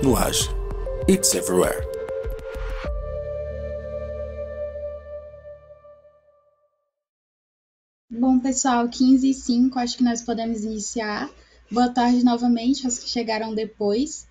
Nuage. It's everywhere. Bom, pessoal, 15h05, acho que nós podemos iniciar. Boa tarde novamente aos que chegaram depois.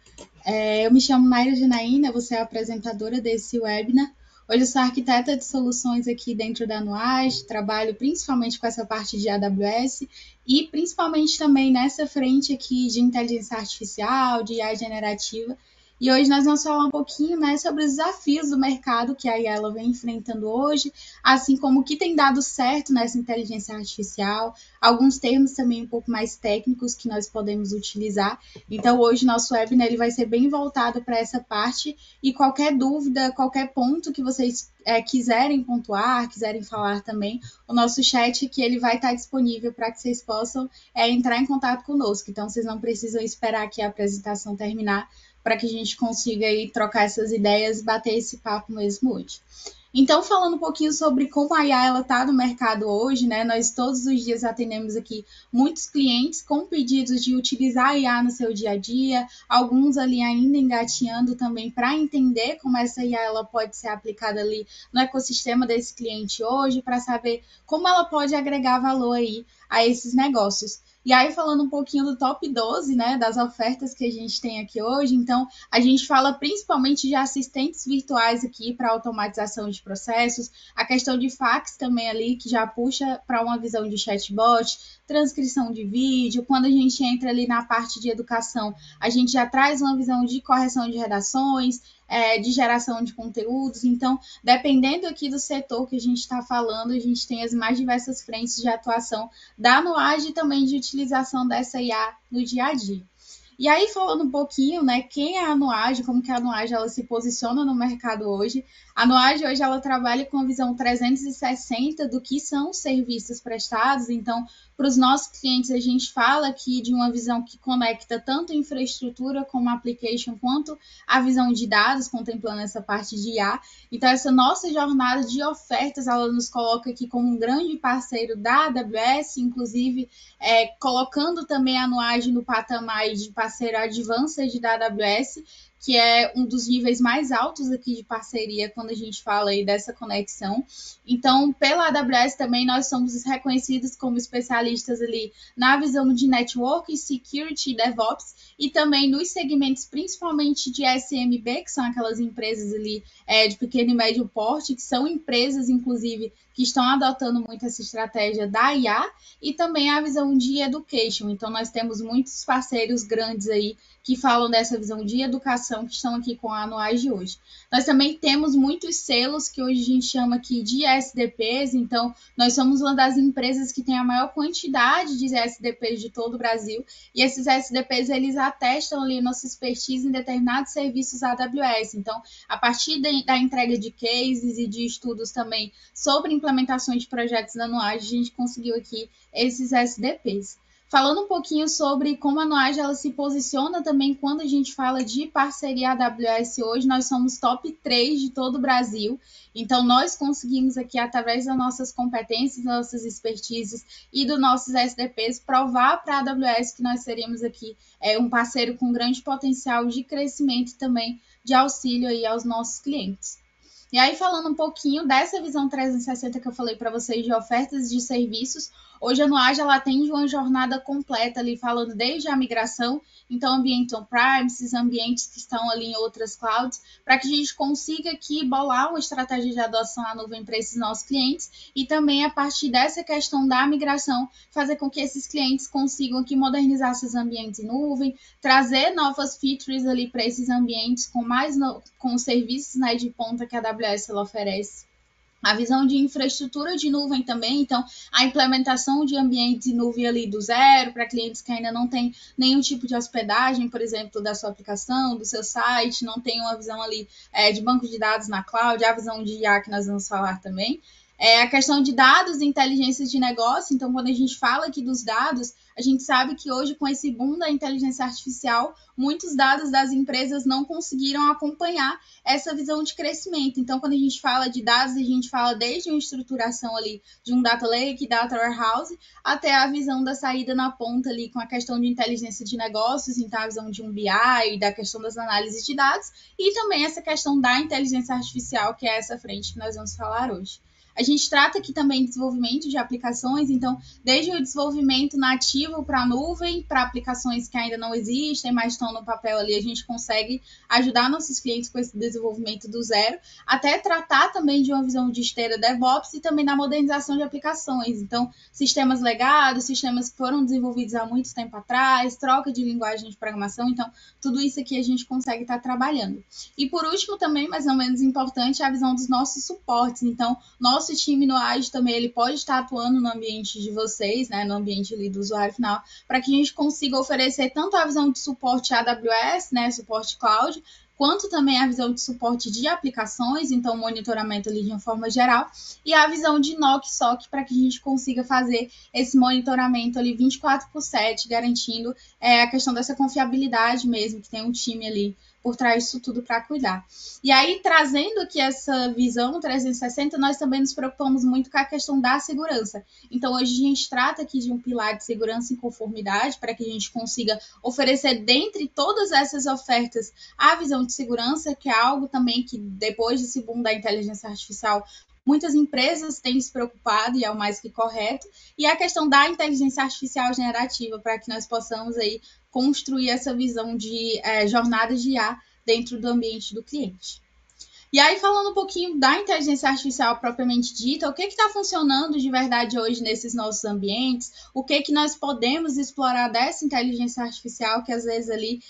Eu me chamo Mayra Janaína, você é a apresentadora desse webinar. Hoje eu sou arquiteta de soluções aqui dentro da Nuage, trabalho principalmente com essa parte de AWS e principalmente também nessa frente aqui de inteligência artificial, de IA generativa. E hoje nós vamos falar um pouquinho, né, sobre os desafios do mercado que a IA ela vem enfrentando hoje, assim como o que tem dado certo nessa inteligência artificial, alguns termos também um pouco mais técnicos que nós podemos utilizar. Então, hoje nosso webinar ele vai ser bem voltado para essa parte e qualquer dúvida, qualquer ponto que vocês quiserem pontuar, quiserem falar também, o nosso chat que ele vai estar disponível para que vocês possam entrar em contato conosco. Então, vocês não precisam esperar aqui a apresentação terminar para que a gente consiga aí trocar essas ideias e bater esse papo mesmo hoje. Então, falando um pouquinho sobre como a IA está no mercado hoje, né? Nós todos os dias atendemos aqui muitos clientes com pedidos de utilizar a IA no seu dia a dia, alguns ali ainda engatinhando também para entender como essa IA ela pode ser aplicada ali no ecossistema desse cliente hoje, para saber como ela pode agregar valor aí a esses negócios. E aí, falando um pouquinho do top 12, né, das ofertas que a gente tem aqui hoje, então, a gente fala principalmente de assistentes virtuais aqui para automatização de processos, a questão de fax também ali, que já puxa para uma visão de chatbot, transcrição de vídeo, quando a gente entra ali na parte de educação, a gente já traz uma visão de correção de redações, de geração de conteúdos. Então, dependendo aqui do setor que a gente está falando, a gente tem as mais diversas frentes de atuação da Nuage e também de utilização dessa IA no dia a dia. E aí, falando um pouquinho, né, quem é a Nuage, como que a Nuage ela se posiciona no mercado hoje. A Nuage hoje ela trabalha com a visão 360 do que são os serviços prestados. Então, para os nossos clientes, a gente fala aqui de uma visão que conecta tanto infraestrutura como application, quanto a visão de dados, contemplando essa parte de IA. Então, essa nossa jornada de ofertas, ela nos coloca aqui como um grande parceiro da AWS, inclusive colocando também a Nuage no patamar de parceiro advanced da AWS, que é um dos níveis mais altos aqui de parceria quando a gente fala aí dessa conexão. Então, pela AWS também nós somos reconhecidos como especialistas ali na visão de network, security e DevOps, e também nos segmentos principalmente de SMB, que são aquelas empresas ali de pequeno e médio porte, que são empresas, inclusive, que estão adotando muito essa estratégia da IA, e também a visão de education. Então, nós temos muitos parceiros grandes aí que falam dessa visão de educação que estão aqui com a Nuage hoje. Nós também temos muitos selos que hoje a gente chama aqui de SDPs, então nós somos uma das empresas que tem a maior quantidade de SDPs de todo o Brasil, e esses SDPs eles atestam ali nossa expertise em determinados serviços AWS. Então, a partir da entrega de cases e de estudos também sobre implementações de projetos da Nuage, a gente conseguiu aqui esses SDPs. Falando um pouquinho sobre como a Nuage ela se posiciona também quando a gente fala de parceria AWS hoje, nós somos top 3 de todo o Brasil. Então, nós conseguimos aqui, através das nossas competências, nossas expertises e dos nossos SDPs, provar para a AWS que nós seríamos aqui um parceiro com grande potencial de crescimento e também de auxílio aí aos nossos clientes. E aí, falando um pouquinho dessa visão 360 que eu falei para vocês de ofertas de serviços, hoje a Nuage ela atende uma jornada completa ali, falando desde a migração, então ambientes on-premises, ambientes que estão ali em outras clouds, para que a gente consiga aqui bolar uma estratégia de adoção à nuvem para esses nossos clientes e também a partir dessa questão da migração, fazer com que esses clientes consigam aqui modernizar seus ambientes em nuvem, trazer novas features ali para esses ambientes com os serviços, né, de ponta que a AWS ela oferece. A visão de infraestrutura de nuvem também, então a implementação de ambientes de nuvem ali do zero para clientes que ainda não têm nenhum tipo de hospedagem, por exemplo, da sua aplicação, do seu site, não tem uma visão ali de banco de dados na cloud, a visão de IA que nós vamos falar também. A questão de dados e inteligência de negócio. Então, quando a gente fala aqui dos dados, a gente sabe que hoje, com esse boom da inteligência artificial, muitos dados das empresas não conseguiram acompanhar essa visão de crescimento. Então, quando a gente fala de dados, a gente fala desde uma estruturação ali de um data lake, data warehouse, até a visão da saída na ponta ali com a questão de inteligência de negócios, então a visão de um BI, da questão das análises de dados, e também essa questão da inteligência artificial, que é essa frente que nós vamos falar hoje. A gente trata aqui também de desenvolvimento de aplicações, então, desde o desenvolvimento nativo para a nuvem, para aplicações que ainda não existem, mas estão no papel ali, a gente consegue ajudar nossos clientes com esse desenvolvimento do zero, até tratar também de uma visão de esteira DevOps e também na modernização de aplicações. Então, sistemas legados, sistemas que foram desenvolvidos há muito tempo atrás, troca de linguagem de programação, então, tudo isso aqui a gente consegue estar trabalhando. E por último também, mas não menos importante, é a visão dos nossos suportes. Então, nosso time no Agile também ele pode estar atuando no ambiente de vocês, né, no ambiente ali do usuário final, para que a gente consiga oferecer tanto a visão de suporte AWS, né, suporte cloud, quanto também a visão de suporte de aplicações, então monitoramento ali de uma forma geral, e a visão de NOC SOC para que a gente consiga fazer esse monitoramento ali 24/7, garantindo a questão dessa confiabilidade mesmo, que tem um time ali por trás disso tudo para cuidar. E aí, trazendo aqui essa visão 360, nós também nos preocupamos muito com a questão da segurança. Então, hoje a gente trata aqui de um pilar de segurança e conformidade para que a gente consiga oferecer, dentre todas essas ofertas, a visão de segurança, que é algo também que, depois desse boom da inteligência artificial, muitas empresas têm se preocupado e é o mais que correto, e a questão da inteligência artificial generativa, para que nós possamos aí construir essa visão de jornadas de IA dentro do ambiente do cliente. E aí, falando um pouquinho da inteligência artificial propriamente dita, o que está funcionando de verdade hoje nesses nossos ambientes, o que nós podemos explorar dessa inteligência artificial que às vezes ali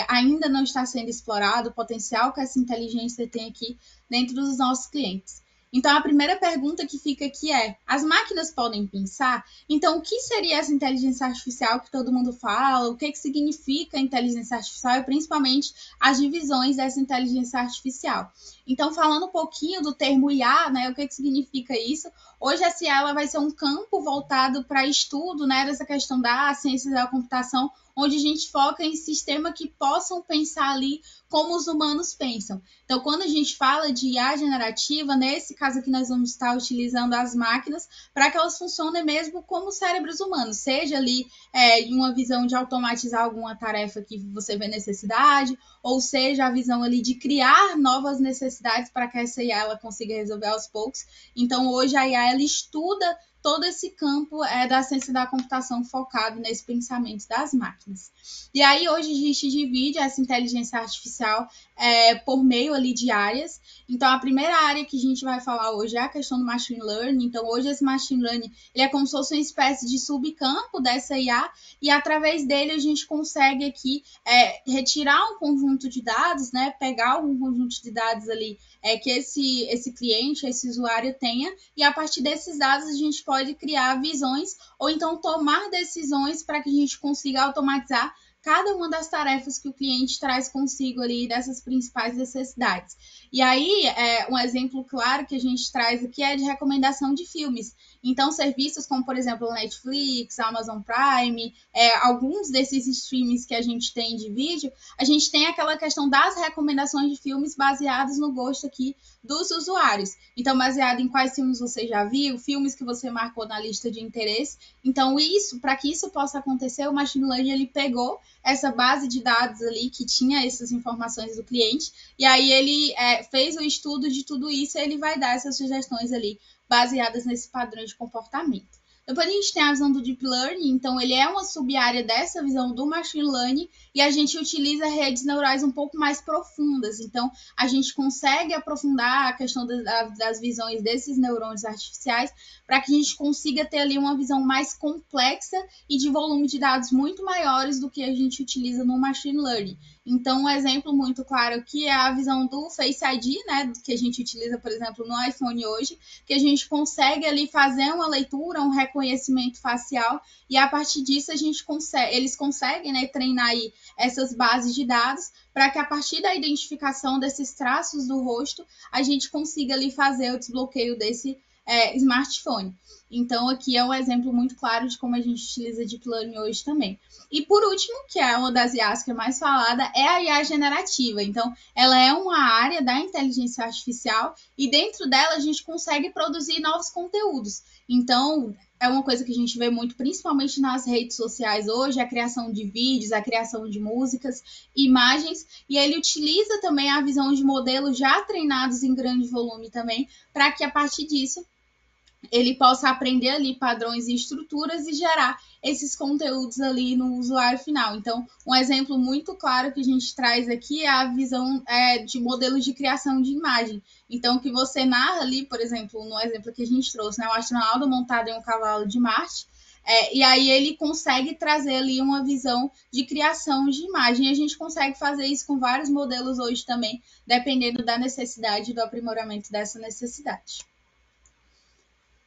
ainda não está sendo explorado, o potencial que essa inteligência tem aqui dentro dos nossos clientes. Então, a primeira pergunta que fica aqui é: as máquinas podem pensar? Então, o que seria essa inteligência artificial que todo mundo fala? O que significa inteligência artificial e, principalmente, as divisões dessa inteligência artificial? Então, falando um pouquinho do termo IA, né, o que significa isso? Hoje, essa IA ela vai ser um campo voltado para estudo, né, dessa questão da ciência da computação, onde a gente foca em sistemas que possam pensar ali como os humanos pensam. Então, quando a gente fala de IA generativa, nesse caso aqui nós vamos estar utilizando as máquinas para que elas funcionem mesmo como cérebros humanos, seja ali em uma visão de automatizar alguma tarefa que você vê necessidade, ou seja, a visão ali de criar novas necessidades para que essa IA ela consiga resolver aos poucos. Então, hoje a IA ela estuda todo esse campo da ciência da computação focado nesse pensamento das máquinas. E aí, hoje, a gente divide essa inteligência artificial por meio ali de áreas. Então, a primeira área que a gente vai falar hoje é a questão do machine learning. Então, hoje, esse machine learning ele é como se fosse uma espécie de subcampo dessa IA, e através dele a gente consegue aqui retirar um conjunto de dados, né, pegar algum conjunto de dados ali que esse cliente, esse usuário tenha, e a partir desses dados a gente pode criar visões ou então tomar decisões para que a gente consiga automatizar cada uma das tarefas que o cliente traz consigo ali dessas principais necessidades. E aí, um exemplo claro que a gente traz aqui é de recomendação de filmes. Então, serviços como, por exemplo, Netflix, Amazon Prime, alguns desses streamings que a gente tem de vídeo, a gente tem aquela questão das recomendações de filmes baseados no gosto aqui dos usuários. Então, baseado em quais filmes você já viu, filmes que você marcou na lista de interesse. Então, para que isso possa acontecer, o Machine Learning ele pegou essa base de dados ali que tinha essas informações do cliente, e aí ele fez o estudo de tudo isso e ele vai dar essas sugestões ali baseadas nesse padrão de comportamento. Depois a gente tem a visão do Deep Learning, então ele é uma sub-área dessa visão do Machine Learning e a gente utiliza redes neurais um pouco mais profundas. Então, a gente consegue aprofundar a questão das visões desses neurônios artificiais para que a gente consiga ter ali uma visão mais complexa e de volume de dados muito maiores do que a gente utiliza no Machine Learning. Então, um exemplo muito claro aqui é a visão do Face ID, né, que a gente utiliza, por exemplo, no iPhone hoje, que a gente consegue ali fazer uma leitura, um reconhecimento facial, e a partir disso eles conseguem, né, treinar aí essas bases de dados para que a partir da identificação desses traços do rosto, a gente consiga ali fazer o desbloqueio desse smartphone. Então, aqui é um exemplo muito claro de como a gente utiliza Deep Learning hoje também. E por último, que é uma das IAs que é mais falada, é a IA generativa. Então, ela é uma área da inteligência artificial e dentro dela a gente consegue produzir novos conteúdos. Então, é uma coisa que a gente vê muito, principalmente nas redes sociais hoje, a criação de vídeos, a criação de músicas, imagens, e ele utiliza também a visão de modelos já treinados em grande volume também, para que a partir disso ele possa aprender ali padrões e estruturas e gerar esses conteúdos ali no usuário final. Então, um exemplo muito claro que a gente traz aqui é a visão de modelos de criação de imagem. Então, que você narra ali, por exemplo, no exemplo que a gente trouxe, né, o astronauta montado em um cavalo de Marte, e aí ele consegue trazer ali uma visão de criação de imagem. E a gente consegue fazer isso com vários modelos hoje também, dependendo da necessidade e do aprimoramento dessa necessidade.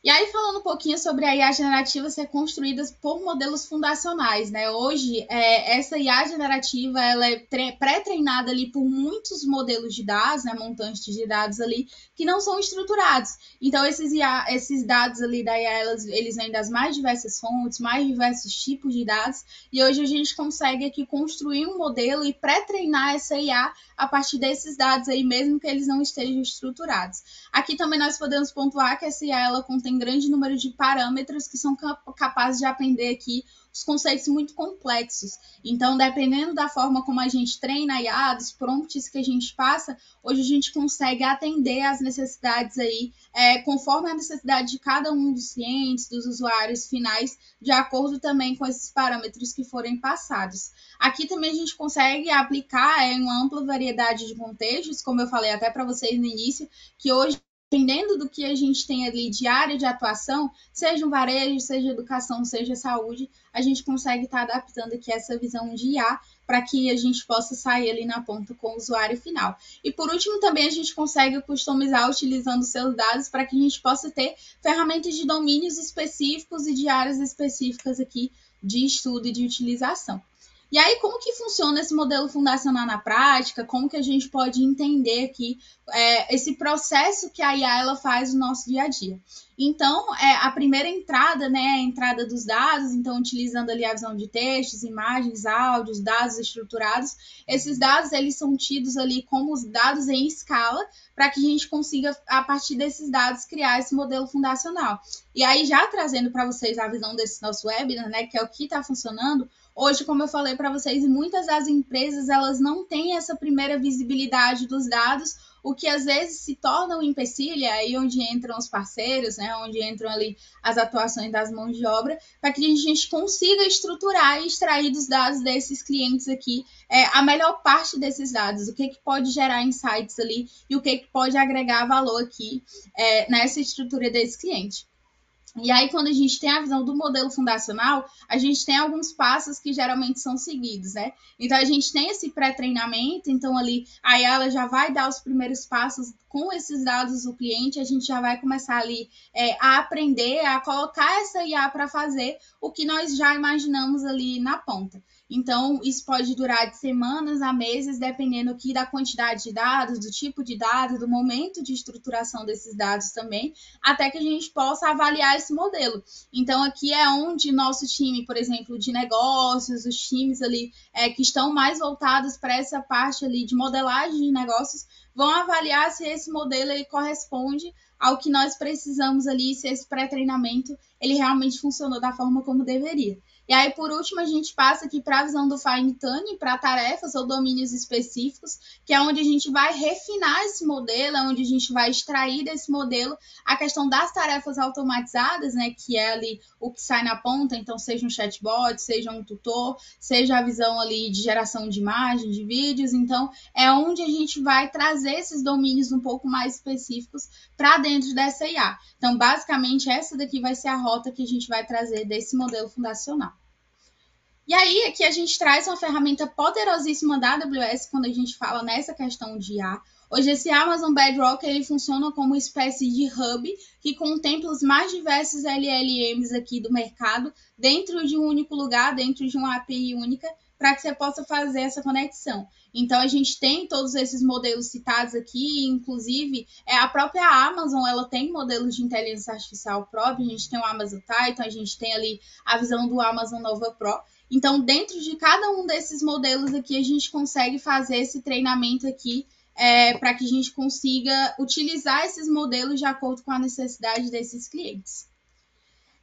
E aí, falando um pouquinho sobre a IA generativa ser construída por modelos fundacionais, né? Hoje, essa IA generativa, ela é pré-treinada ali por muitos modelos de dados, né? Montantes de dados ali, que não são estruturados. Então, esses dados ali da IA, eles vêm das mais diversas fontes, mais diversos tipos de dados, e hoje a gente consegue aqui construir um modelo e pré-treinar essa IA a partir desses dados aí, mesmo que eles não estejam estruturados. Aqui também nós podemos pontuar que essa IA, ela contém grande número de parâmetros que são capazes de aprender aqui os conceitos muito complexos. Então, dependendo da forma como a gente treina a IA, dos prompts que a gente passa, hoje a gente consegue atender às necessidades aí, conforme a necessidade de cada um dos clientes, dos usuários finais, de acordo também com esses parâmetros que forem passados. Aqui também a gente consegue aplicar em uma ampla variedade de contextos, como eu falei até para vocês no início, que hoje, dependendo do que a gente tem ali de área de atuação, seja um varejo, seja educação, seja saúde, a gente consegue estar adaptando aqui essa visão de IA para que a gente possa sair ali na ponta com o usuário final. E por último, também a gente consegue customizar utilizando seus dados para que a gente possa ter ferramentas de domínios específicos e de áreas específicas aqui de estudo e de utilização. E aí, como que funciona esse modelo fundacional na prática? Como que a gente pode entender aqui esse processo que a IA ela faz no nosso dia a dia? Então, a primeira entrada, né, a entrada dos dados, então utilizando ali a visão de textos, imagens, áudios, dados estruturados. Esses dados, eles são tidos ali como os dados em escala, para que a gente consiga, a partir desses dados, criar esse modelo fundacional. E aí, já trazendo para vocês a visão desse nosso webinar, né, que é o que está funcionando, hoje, como eu falei para vocês, muitas das empresas elas não têm essa primeira visibilidade dos dados, o que às vezes se torna um empecilho, aí onde entram os parceiros, né, onde entram ali as atuações das mãos de obra, para que a gente consiga estruturar e extrair dos dados desses clientes aqui a melhor parte desses dados, o que pode gerar insights ali e o que pode agregar valor aqui nessa estrutura desse cliente. E aí, quando a gente tem a visão do modelo fundacional, a gente tem alguns passos que geralmente são seguidos, né? Então, a gente tem esse pré-treinamento, então ali a IA ela já vai dar os primeiros passos com esses dados do cliente, a gente já vai começar ali a aprender, a colocar essa IA para fazer o que nós já imaginamos ali na ponta. Então, isso pode durar de semanas a meses, dependendo aqui da quantidade de dados, do tipo de dados, do momento de estruturação desses dados também, até que a gente possa avaliar esse modelo. Então, aqui é onde nosso time, por exemplo, de negócios, os times ali que estão mais voltados para essa parte ali de modelagem de negócios, vão avaliar se esse modelo ele corresponde ao que nós precisamos ali, se esse pré-treinamento ele realmente funcionou da forma como deveria. E aí, por último, a gente passa aqui para a visão do Fine Tuning, para tarefas ou domínios específicos, que é onde a gente vai refinar esse modelo, é onde a gente vai extrair desse modelo a questão das tarefas automatizadas, né, que é ali o que sai na ponta, então seja um chatbot, seja um tutor, seja a visão ali de geração de imagem, de vídeos, então é onde a gente vai trazer esses domínios um pouco mais específicos para dentro dessa IA. Então, basicamente, essa daqui vai ser a rota que a gente vai trazer desse modelo fundacional. E aí, aqui a gente traz uma ferramenta poderosíssima da AWS quando a gente fala nessa questão de IA. Hoje, esse Amazon Bedrock ele funciona como uma espécie de hub que contempla os mais diversos LLMs aqui do mercado dentro de um único lugar, dentro de uma API única, para que você possa fazer essa conexão. Então, a gente tem todos esses modelos citados aqui, inclusive a própria Amazon, ela tem modelos de inteligência artificial próprio, a gente tem o Amazon Titan, a gente tem ali a visão do Amazon Nova Pro. Então, dentro de cada um desses modelos aqui, a gente consegue fazer esse treinamento aqui para que a gente consiga utilizar esses modelos de acordo com a necessidade desses clientes.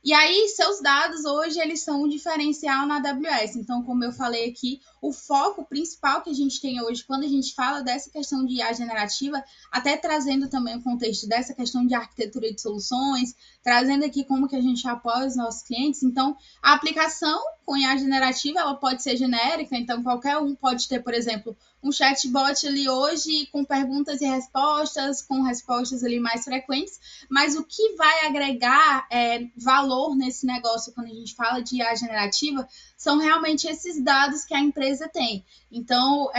E aí, seus dados hoje, eles são um diferencial na AWS. Então, como eu falei aqui, o foco principal que a gente tem hoje, quando a gente fala dessa questão de IA generativa, até trazendo também o contexto dessa questão de arquitetura de soluções, trazendo aqui como que a gente apoia os nossos clientes. Então, a aplicação com IA generativa, ela pode ser genérica, então qualquer um pode ter, por exemplo, um chatbot ali hoje com perguntas e respostas, com respostas ali mais frequentes, mas o que vai agregar valor nesse negócio quando a gente fala de IA generativa são realmente esses dados que a empresa tem. Então,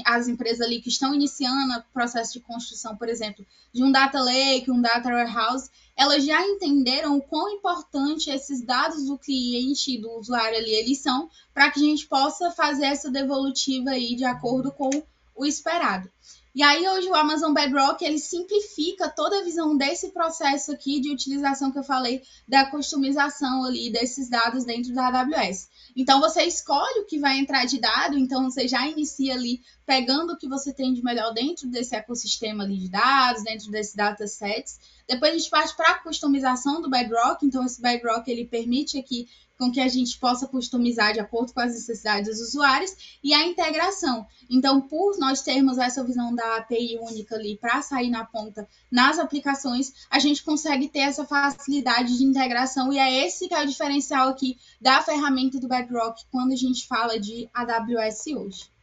as empresas ali que estão iniciando o processo de construção, por exemplo, de um data lake, um data warehouse, elas já entenderam o quão importante esses dados do cliente e do usuário ali eles são para que a gente possa fazer essa devolutiva aí de acordo com o esperado. E aí hoje o Amazon Bedrock, ele simplifica toda a visão desse processo aqui de utilização que eu falei, da customização ali desses dados dentro da AWS. Então você escolhe o que vai entrar de dado, então você já inicia ali pegando o que você tem de melhor dentro desse ecossistema ali de dados, dentro desses datasets. Depois a gente parte para a customização do Bedrock, então esse Bedrock ele permite aqui com que a gente possa customizar de acordo com as necessidades dos usuários e a integração. Então, por nós termos essa visão da API única ali para sair na ponta nas aplicações, a gente consegue ter essa facilidade de integração e é esse que é o diferencial aqui da ferramenta do Bedrock quando a gente fala de AWS hoje.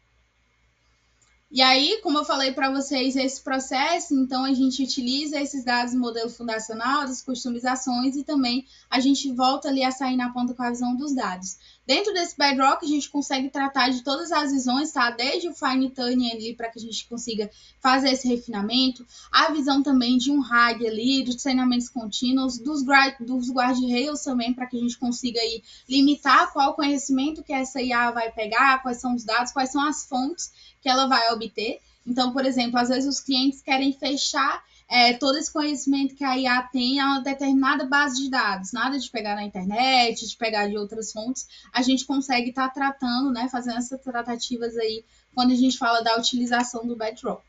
E aí, como eu falei para vocês, esse processo, então a gente utiliza esses dados do modelo fundacional, das customizações e também a gente volta ali a sair na ponta com a visão dos dados. Dentro desse Bedrock, a gente consegue tratar de todas as visões, tá? Desde o fine tuning ali para que a gente consiga fazer esse refinamento, a visão também de um RAG ali, de treinamentos contínuos, dos guardrails também, para que a gente consiga aí limitar qual conhecimento que essa IA vai pegar, quais são os dados, quais são as fontes que ela vai obter. Então, por exemplo, às vezes os clientes querem fechar todo esse conhecimento que a IA tem a uma determinada base de dados, nada de pegar na internet, de pegar de outras fontes, a gente consegue estar tratando, né, fazendo essas tratativas aí quando a gente fala da utilização do Bedrock.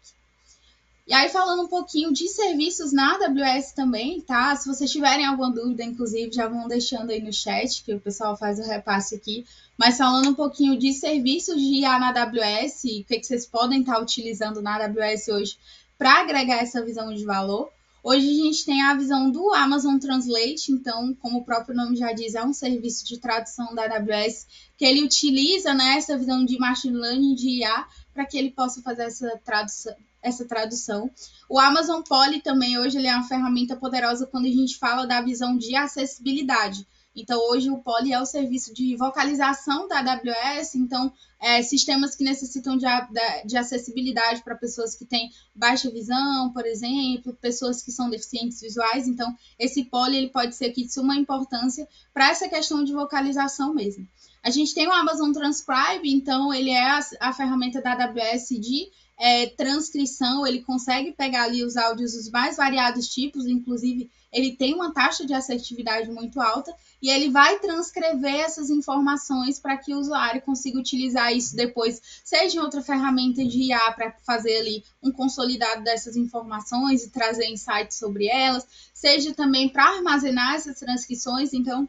E aí, falando um pouquinho de serviços na AWS também, tá? Se vocês tiverem alguma dúvida, inclusive, já vão deixando aí no chat, que o pessoal faz o repasse aqui. Mas falando um pouquinho de serviços de IA na AWS, o que vocês podem estar utilizando na AWS hoje para agregar essa visão de valor. Hoje a gente tem a visão do Amazon Translate, então, como o próprio nome já diz, é um serviço de tradução da AWS, que ele utiliza, né, essa visão de machine learning de IA para que ele possa fazer essa tradução. O Amazon Poly também hoje ele é uma ferramenta poderosa quando a gente fala da visão de acessibilidade. Então, hoje o Poly é o serviço de vocalização da AWS, então, sistemas que necessitam de acessibilidade para pessoas que têm baixa visão, por exemplo, pessoas que são deficientes visuais. Então, esse Poly ele pode ser aqui de suma importância para essa questão de vocalização mesmo. A gente tem o Amazon Transcribe, então, ele é a ferramenta da AWS de transcrição, ele consegue pegar ali os áudios dos mais variados tipos, inclusive ele tem uma taxa de assertividade muito alta e ele vai transcrever essas informações para que o usuário consiga utilizar isso depois, seja em outra ferramenta de IA para fazer ali um consolidado dessas informações e trazer insights sobre elas, seja também para armazenar essas transcrições. Então,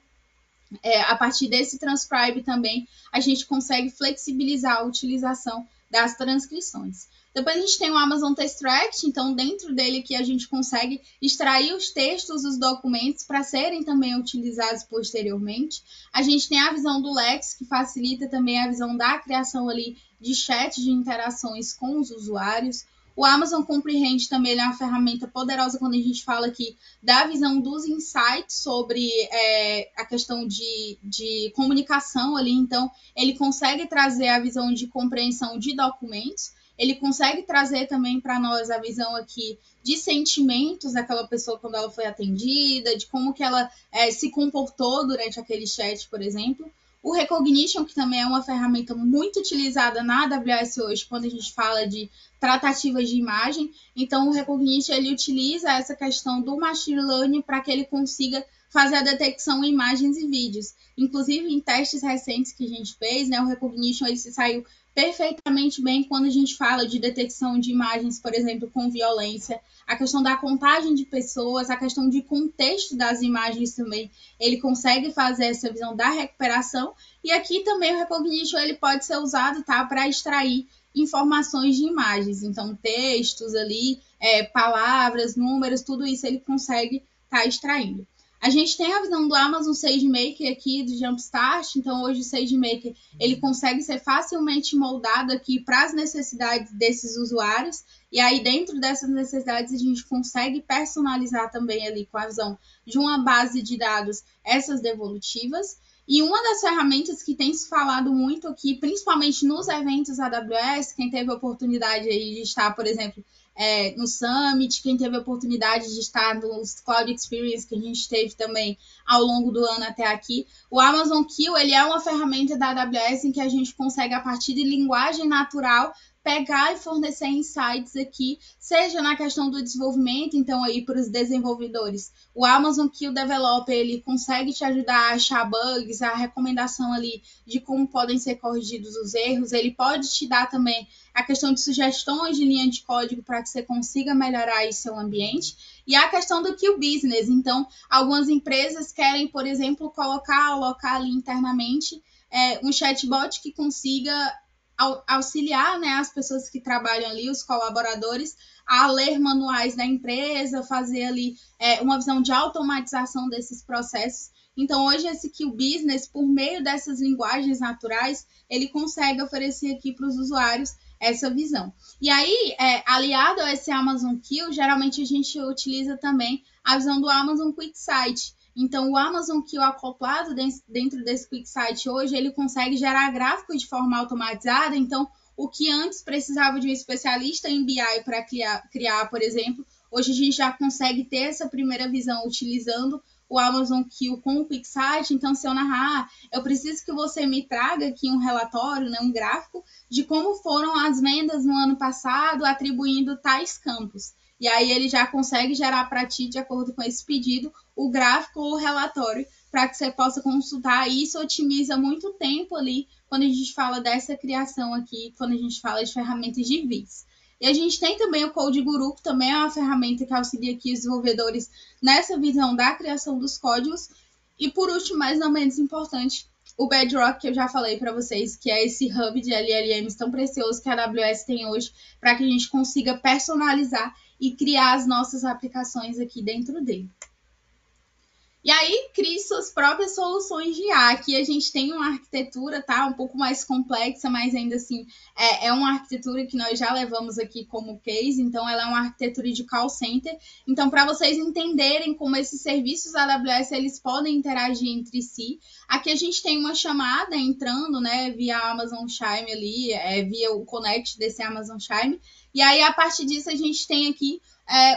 a partir desse transcribe também, a gente consegue flexibilizar a utilização das transcrições. Depois a gente tem o Amazon Textract, então dentro dele que a gente consegue extrair os textos dos documentos para serem também utilizados posteriormente. A gente tem a visão do Lex, que facilita também a visão da criação ali de chat de interações com os usuários. O Amazon Comprehend também é uma ferramenta poderosa quando a gente fala aqui da visão dos insights sobre a questão de comunicação ali. Então, ele consegue trazer a visão de compreensão de documentos. Ele consegue trazer também para nós a visão aqui de sentimentos daquela pessoa quando ela foi atendida, de como que ela se comportou durante aquele chat, por exemplo. O Recognition, que também é uma ferramenta muito utilizada na AWS hoje, quando a gente fala de tratativas de imagem. Então, o Recognition, ele utiliza essa questão do Machine Learning para que ele consiga fazer a detecção em imagens e vídeos. Inclusive, em testes recentes que a gente fez, né, o Recognition ele se saiu perfeitamente bem quando a gente fala de detecção de imagens, por exemplo, com violência, a questão da contagem de pessoas, a questão de contexto das imagens também, ele consegue fazer essa visão da recuperação, e aqui também o Recognition ele pode ser usado, tá, para extrair informações de imagens, então textos ali, palavras, números, tudo isso ele consegue estar extraindo. A gente tem a visão do Amazon SageMaker aqui, do Jumpstart, então hoje o SageMaker ele consegue ser facilmente moldado aqui para as necessidades desses usuários, e aí dentro dessas necessidades a gente consegue personalizar também ali com a visão de uma base de dados essas devolutivas. E uma das ferramentas que tem se falado muito aqui, principalmente nos eventos AWS, quem teve a oportunidade aí de estar, por exemplo, no Summit, quem teve a oportunidade de estar nos Cloud Experience que a gente teve também ao longo do ano até aqui, o Amazon Q ele é uma ferramenta da AWS em que a gente consegue, a partir de linguagem natural, pegar e fornecer insights aqui, seja na questão do desenvolvimento, então aí para os desenvolvedores. O Amazon Q Developer, ele consegue te ajudar a achar bugs, a recomendação ali de como podem ser corrigidos os erros, ele pode te dar também a questão de sugestões de linha de código para que você consiga melhorar aí seu ambiente, e a questão do Q Business, então algumas empresas querem, por exemplo, alocar ali internamente um chatbot que consiga auxiliar, né, as pessoas que trabalham ali, os colaboradores, a ler manuais da empresa, fazer ali uma visão de automatização desses processos. Então, hoje, esse Q Business, por meio dessas linguagens naturais, ele consegue oferecer aqui para os usuários essa visão. E aí, aliado a esse Amazon Q, geralmente a gente utiliza também a visão do Amazon QuickSight. Então, o Amazon Q acoplado dentro desse QuickSight hoje, ele consegue gerar gráficos de forma automatizada. Então, o que antes precisava de um especialista em BI para criar, por exemplo, hoje a gente já consegue ter essa primeira visão utilizando o Amazon Q com o QuickSight. Então, se eu narrar, eu preciso que você me traga aqui um relatório, né, um gráfico de como foram as vendas no ano passado, atribuindo tais campos. E aí ele já consegue gerar para ti, de acordo com esse pedido, o gráfico ou o relatório para que você possa consultar. E isso otimiza muito tempo ali quando a gente fala dessa criação aqui, quando a gente fala de ferramentas de VIS. E a gente tem também o Code Guru, que também é uma ferramenta que auxilia aqui os desenvolvedores nessa visão da criação dos códigos. E por último, mas não menos importante, o Bedrock, que eu já falei para vocês, que é esse hub de LLMs tão precioso que a AWS tem hoje, para que a gente consiga personalizar e criar as nossas aplicações aqui dentro dele. E aí, crie suas próprias soluções de IA. Aqui a gente tem uma arquitetura, tá? Um pouco mais complexa, mas ainda assim é uma arquitetura que nós já levamos aqui como case. Então, ela é uma arquitetura de call center. Então, para vocês entenderem como esses serviços AWS eles podem interagir entre si, aqui a gente tem uma chamada entrando, né, via Amazon Chime ali, via o connect desse Amazon Chime. E aí, a partir disso, a gente tem aqui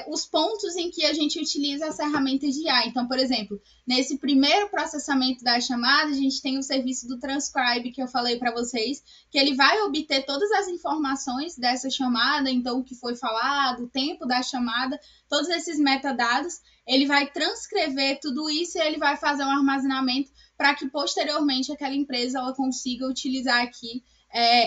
os pontos em que a gente utiliza as ferramentas de IA. Então, por exemplo, nesse primeiro processamento da chamada, a gente tem o serviço do Transcribe, que eu falei para vocês, que ele vai obter todas as informações dessa chamada, então o que foi falado, o tempo da chamada, todos esses metadados, ele vai transcrever tudo isso e ele vai fazer um armazenamento para que posteriormente aquela empresa ela consiga utilizar aqui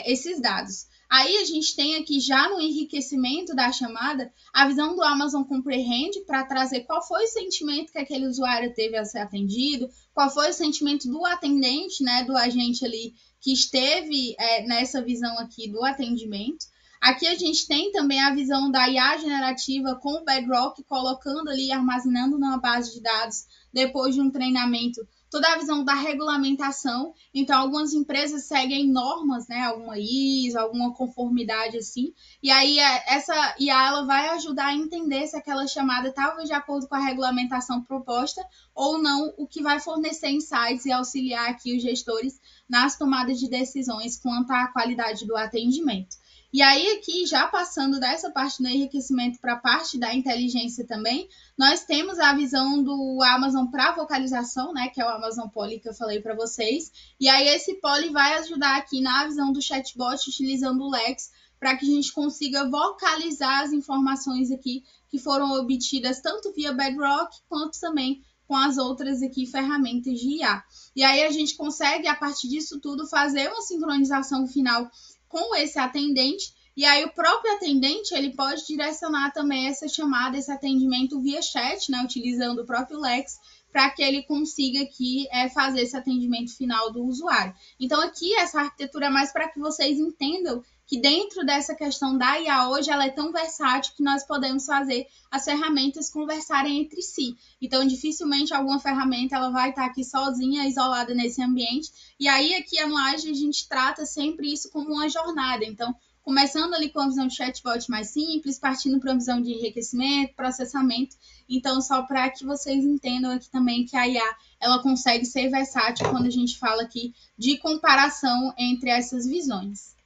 esses dados. Aí a gente tem aqui já no enriquecimento da chamada a visão do Amazon Comprehend para trazer qual foi o sentimento que aquele usuário teve a ser atendido, qual foi o sentimento do atendente, né, do agente ali que esteve nessa visão aqui do atendimento. Aqui a gente tem também a visão da IA generativa com o Bedrock, colocando ali, armazenando numa base de dados depois de um treinamento, toda a visão da regulamentação. Então, algumas empresas seguem normas, né? Alguma ISO, alguma conformidade assim. E aí, essa IA ela vai ajudar a entender se aquela chamada estava de acordo com a regulamentação proposta ou não, o que vai fornecer insights e auxiliar aqui os gestores nas tomadas de decisões quanto à qualidade do atendimento. E aí aqui, já passando dessa parte do enriquecimento para a parte da inteligência também, nós temos a visão do Amazon para vocalização, né, que é o Amazon Poly que eu falei para vocês. E aí esse Poly vai ajudar aqui na visão do chatbot utilizando o Lex para que a gente consiga vocalizar as informações aqui que foram obtidas tanto via Bedrock quanto também com as outras aqui ferramentas de IA. E aí a gente consegue, a partir disso tudo, fazer uma sincronização final com esse atendente, e aí o próprio atendente ele pode direcionar também essa chamada, esse atendimento via chat, né, utilizando o próprio Lex, para que ele consiga aqui fazer esse atendimento final do usuário. Então aqui essa arquitetura é mais para que vocês entendam que dentro dessa questão da IA hoje, ela é tão versátil que nós podemos fazer as ferramentas conversarem entre si. Então, dificilmente alguma ferramenta ela vai estar aqui sozinha, isolada nesse ambiente. E aí, aqui no Age, a gente trata sempre isso como uma jornada. Então, começando ali com a visão de chatbot mais simples, partindo para uma visão de enriquecimento, processamento. Então, só para que vocês entendam aqui também que a IA ela consegue ser versátil quando a gente fala aqui de comparação entre essas visões.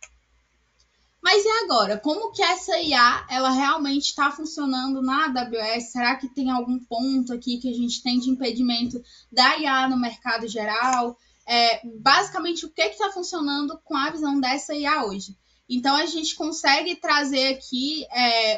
Mas e agora? Como que essa IA ela realmente está funcionando na AWS? Será que tem algum ponto aqui que a gente tem de impedimento da IA no mercado geral? Basicamente, o que está funcionando com a visão dessa IA hoje? Então, a gente consegue trazer aqui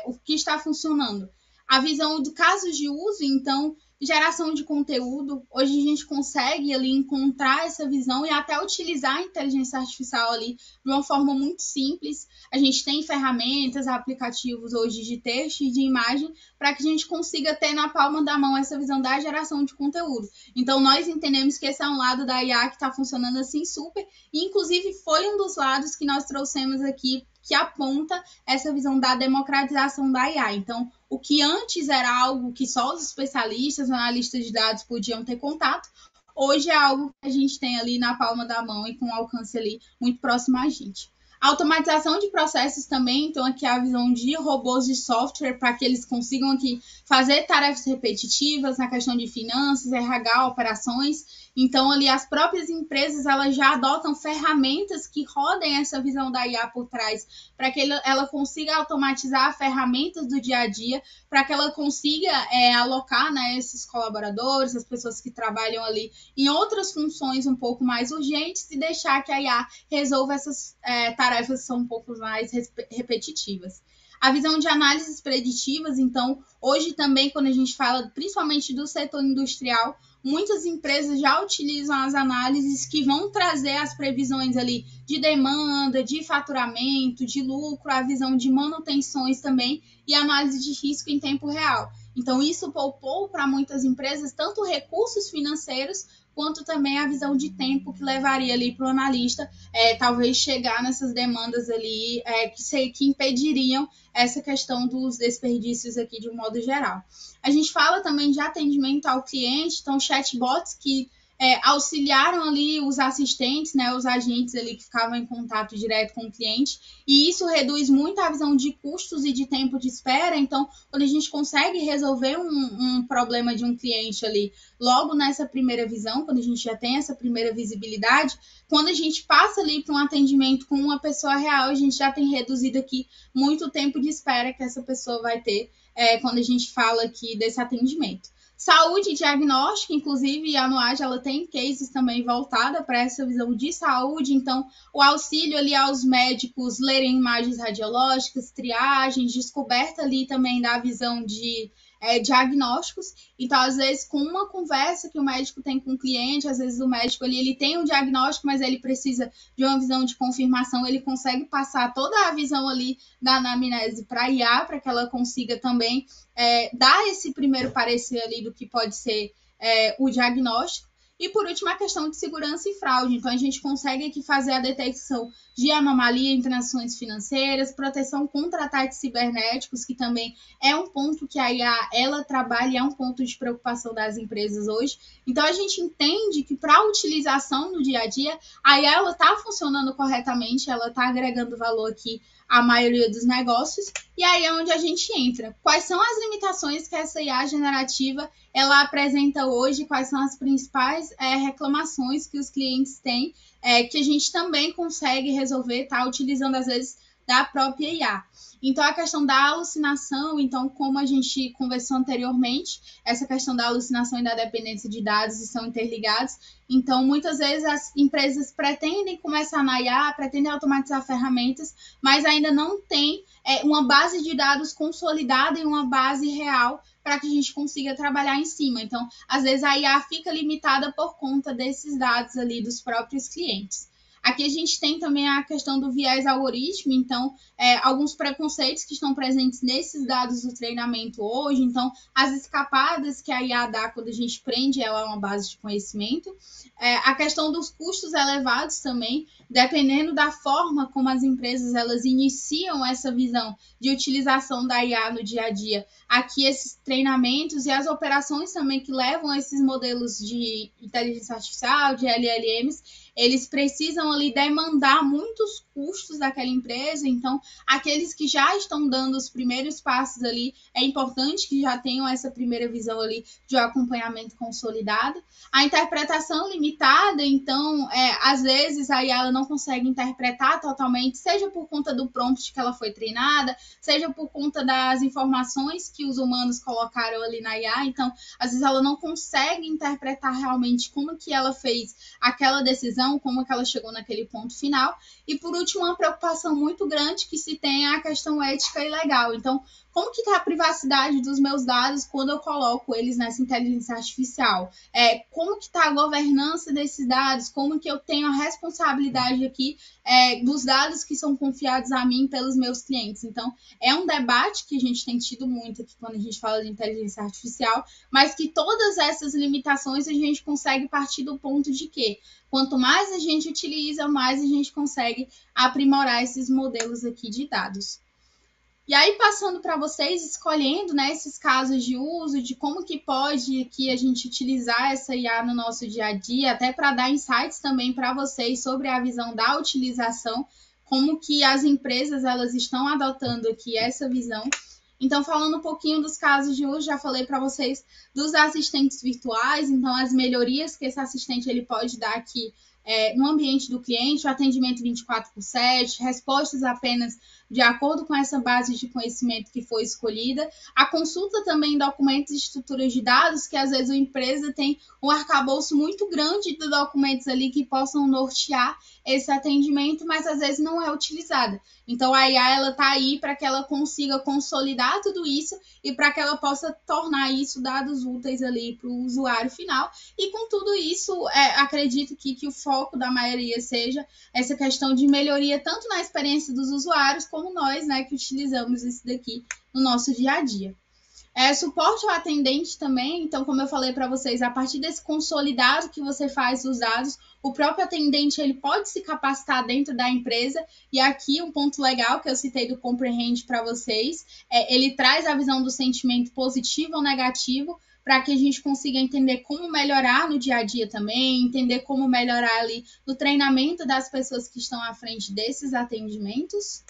o que está funcionando. A visão de casos de uso, então, geração de conteúdo. Hoje a gente consegue ali encontrar essa visão e até utilizar a inteligência artificial ali de uma forma muito simples. A gente tem ferramentas, aplicativos hoje de texto e de imagem para que a gente consiga ter na palma da mão essa visão da geração de conteúdo. Então, nós entendemos que esse é um lado da IA que está funcionando assim super, e inclusive foi um dos lados que nós trouxemos aqui que aponta essa visão da democratização da IA. Então, o que antes era algo que só os especialistas, analistas de dados podiam ter contato, hoje é algo que a gente tem ali na palma da mão e com alcance ali muito próximo a gente. Automatização de processos também, então aqui a visão de robôs de software para que eles consigam aqui fazer tarefas repetitivas na questão de finanças, RH, operações. Então ali as próprias empresas elas já adotam ferramentas que rodem essa visão da IA por trás, para que ela consiga automatizar ferramentas do dia a dia, para que ela consiga alocar, né, esses colaboradores, as pessoas que trabalham ali em outras funções um pouco mais urgentes e deixar que a IA resolva essas tarefas que são um pouco mais repetitivas. A visão de análises preditivas, então, hoje também, quando a gente fala principalmente do setor industrial, muitas empresas já utilizam as análises que vão trazer as previsões ali de demanda, de faturamento, de lucro, a visão de manutenções também e análise de risco em tempo real. Então, isso poupou para muitas empresas tanto recursos financeiros quanto também a visão de tempo que levaria ali para o analista talvez chegar nessas demandas ali que impediriam essa questão dos desperdícios aqui de um modo geral. A gente fala também de atendimento ao cliente, então chatbots que auxiliaram ali os assistentes, né, os agentes ali que ficavam em contato direto com o cliente, e isso reduz muito a visão de custos e de tempo de espera. Então, quando a gente consegue resolver um problema de um cliente ali, logo nessa primeira visão, quando a gente já tem essa primeira visibilidade, quando a gente passa ali para um atendimento com uma pessoa real, a gente já tem reduzido aqui muito o tempo de espera que essa pessoa vai ter quando a gente fala aqui desse atendimento. Saúde e diagnóstico, inclusive a Nuage ela tem cases também voltada para essa visão de saúde, então o auxílio ali aos médicos lerem imagens radiológicas, triagens, descoberta ali também da visão de diagnósticos. Então, às vezes, com uma conversa que o médico tem com o cliente, às vezes o médico ali, ele tem um diagnóstico, mas ele precisa de uma visão de confirmação, ele consegue passar toda a visão ali da anamnese para a IA, para que ela consiga também dar esse primeiro parecer ali do que pode ser o diagnóstico. E, por último, a questão de segurança e fraude. Então, a gente consegue aqui fazer a detecção de anomalia em transações financeiras, proteção contra ataques cibernéticos, que também é um ponto que a IA ela trabalha e é um ponto de preocupação das empresas hoje. Então, a gente entende que para a utilização no dia a dia, a IA está funcionando corretamente, ela está agregando valor aqui à maioria dos negócios, e aí é onde a gente entra. Quais são as limitações que essa IA generativa ela apresenta hoje, quais são as principais reclamações que os clientes têm, que a gente também consegue resolver, tá? Utilizando, às vezes, da própria IA. Então, a questão da alucinação, então, como a gente conversou anteriormente, essa questão da alucinação e da dependência de dados estão interligados. Então, muitas vezes as empresas pretendem começar na IA, pretendem automatizar ferramentas, mas ainda não tem uma base de dados consolidada e uma base real para que a gente consiga trabalhar em cima. Então, às vezes a IA fica limitada por conta desses dados ali dos próprios clientes. Aqui a gente tem também a questão do viés algoritmo, então, alguns preconceitos que estão presentes nesses dados do treinamento hoje. Então, as escapadas que a IA dá quando a gente prende ela a uma base de conhecimento. A questão dos custos elevados também, dependendo da forma como as empresas elas iniciam essa visão de utilização da IA no dia a dia. Aqui esses treinamentos e as operações também que levam a esses modelos de inteligência artificial, de LLMs, eles precisam ali demandar muitos custos daquela empresa. Então, aqueles que já estão dando os primeiros passos ali, é importante que já tenham essa primeira visão ali de um acompanhamento consolidado. A interpretação limitada, então, às vezes a IA ela não consegue interpretar totalmente, seja por conta do prompt que ela foi treinada, seja por conta das informações que os humanos colocaram ali na IA. Então, às vezes ela não consegue interpretar realmente como que ela fez aquela decisão, como que ela chegou naquele ponto final. E, por último, uma preocupação muito grande que se tem é a questão ética e legal. Então, como que está a privacidade dos meus dados quando eu coloco eles nessa inteligência artificial? Como que está a governança desses dados? Como que eu tenho a responsabilidade aqui dos dados que são confiados a mim pelos meus clientes? Então, é um debate que a gente tem tido muito aqui quando a gente fala de inteligência artificial, mas que todas essas limitações a gente consegue partir do ponto de que quanto mais a gente utiliza, mais a gente consegue aprimorar esses modelos aqui de dados. E aí, passando para vocês, escolhendo, né, esses casos de uso, de como que pode aqui a gente utilizar essa IA no nosso dia a dia, até para dar insights também para vocês sobre a visão da utilização, como que as empresas elas estão adotando aqui essa visão. Então, falando um pouquinho dos casos de uso, já falei para vocês dos assistentes virtuais, então as melhorias que esse assistente ele pode dar aqui no ambiente do cliente, o atendimento 24/7, respostas apenas de acordo com essa base de conhecimento que foi escolhida, a consulta também em documentos e estruturas de dados, que às vezes a empresa tem um arcabouço muito grande de documentos ali que possam nortear esse atendimento, mas às vezes não é utilizada. Então a IA ela está aí para que ela consiga consolidar tudo isso e para que ela possa tornar isso dados úteis ali para o usuário final. E com tudo isso, acredito que o foco da maioria seja essa questão de melhoria tanto na experiência dos usuários como nós, né, que utilizamos isso daqui no nosso dia a dia. Suporte ao atendente também, então, como eu falei para vocês, a partir desse consolidado que você faz dos dados, o próprio atendente ele pode se capacitar dentro da empresa. E aqui um ponto legal que eu citei do Comprehend para vocês, ele traz a visão do sentimento positivo ou negativo, para que a gente consiga entender como melhorar no dia a dia também, entender como melhorar ali no treinamento das pessoas que estão à frente desses atendimentos.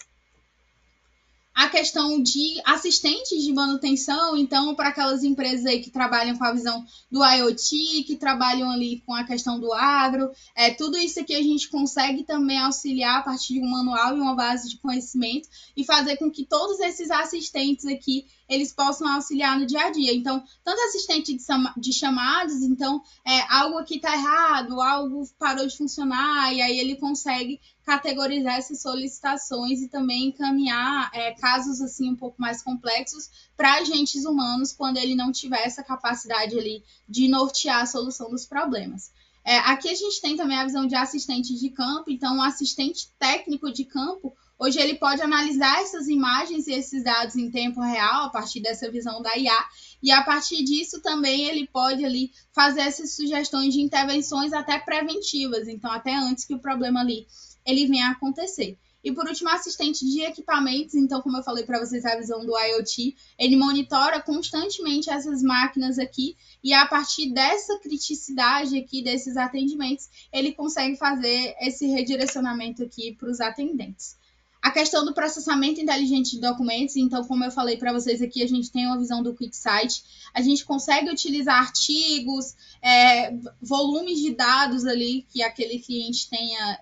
A questão de assistentes de manutenção, então, para aquelas empresas aí que trabalham com a visão do IoT, que trabalham ali com a questão do agro, tudo isso aqui a gente consegue também auxiliar a partir de um manual e uma base de conhecimento e fazer com que todos esses assistentes aqui, eles possam auxiliar no dia a dia. Então, tanto assistente de chamados, então, algo aqui está errado, algo parou de funcionar, e aí ele consegue categorizar essas solicitações e também encaminhar casos assim um pouco mais complexos para agentes humanos quando ele não tiver essa capacidade ali de nortear a solução dos problemas. Aqui a gente tem também a visão de assistente de campo, então um assistente técnico de campo, hoje ele pode analisar essas imagens e esses dados em tempo real a partir dessa visão da IA, e a partir disso também ele pode ali fazer essas sugestões de intervenções até preventivas, então até antes que o problema ali ele venha a acontecer. E por último, assistente de equipamentos, então como eu falei para vocês a visão do IoT, ele monitora constantemente essas máquinas aqui e a partir dessa criticidade aqui desses atendimentos, ele consegue fazer esse redirecionamento aqui para os atendentes. A questão do processamento inteligente de documentos, então, como eu falei para vocês aqui, a gente tem uma visão do QuickSight, a gente consegue utilizar artigos, volumes de dados ali que aquele cliente tenha